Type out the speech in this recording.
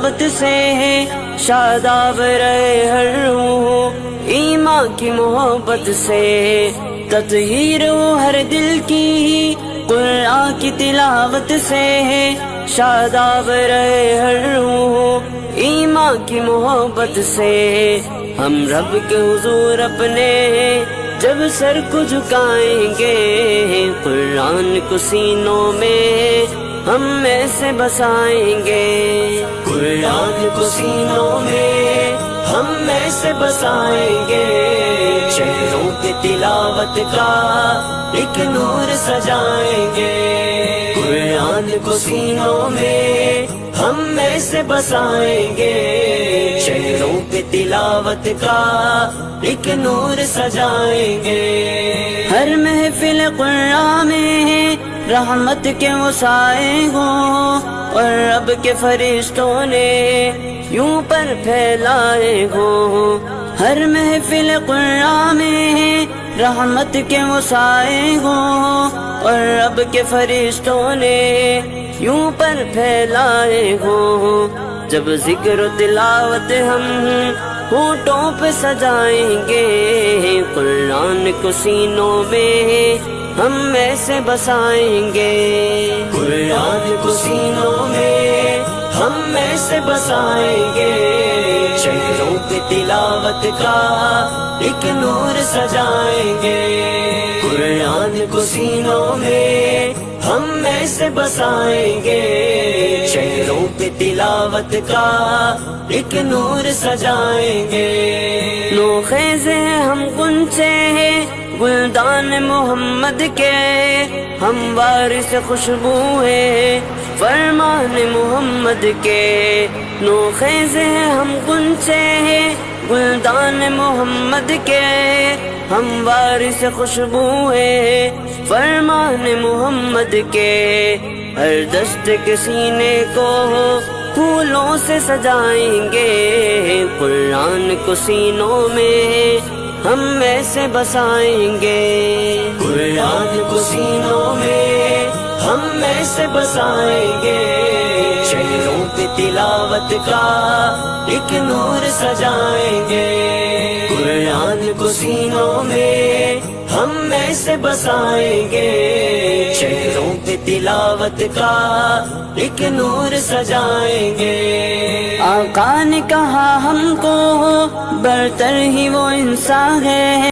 تلاوت سے شاداب رہے ہر روح، ایمان کی محبت سے تطہیر ہو ہر دل کی، قرآن کی تلاوت سے شاداب رہے ہر روح، ایمان کی محبت سے ہم رب کے حضور اپنے جب سر کو جھکائیں گے، قرآن کو سینوں میں ہم ایسے بسائیں گے، قرآن کو سینوں میں ہم ایسے بسائیں گے، چہروں کے تلاوت کا ایک نور سجائیں گے، قرآن کو سینوں میں ہم ایسے بسائیں گے، چہروں پہ تلاوت کا ایک نور سجائیں گے۔ ہر محفل قرآن میں رحمت کے وہ سائے ہوں، اور رب کے فرشتوں نے یوں پر پھیلائے ہوں، ہر محفل قرآن میں رحمت کے وہ سائے ہوں، اور رب کے فرشتوں نے یوں پر پھیلائے ہوں، جب ذکر و تلاوت ہم ہونٹوں پہ سجائیں گے، قرآن کو سینوں میں ہم ایسے بسائیں گے، قرآن کو سینوں میں ہم ایسے بسائیں گے، چہروں پہ تلاوت کا ایک نور سجائیں گے، قرآن کو سینوں میں ہم ایسے بسائیں گے، چہروں پہ تلاوت کا ایک نور سجائیں گے۔ نو خیز ہم غنچے ہیں گلدان محمد کے، ہم وارث خوشبو ہیں فرمان محمد کے، نو خیز ہم غنچے ہیں گلدان محمد کے، ہم وارث خوشبو ہیں فرمان محمد کے، ہر دشت کے سینے کو پھولوں سے سجائیں گے، قرآن کو سینوں میں ہم ایسے بسائیں گے، قرآن کو سینوں میں ہم ایسے بسائیں گے، چہروں پہ تلاوت کا ایک نور سجائیں گے، قرآن کو سینوں میں ہم ایسے بسائیں گے، چہروں پہ تلاوت کا ایک نور سجائیں گے۔ آقا نے کہا ہم کو برتر ہی وہ انسان ہے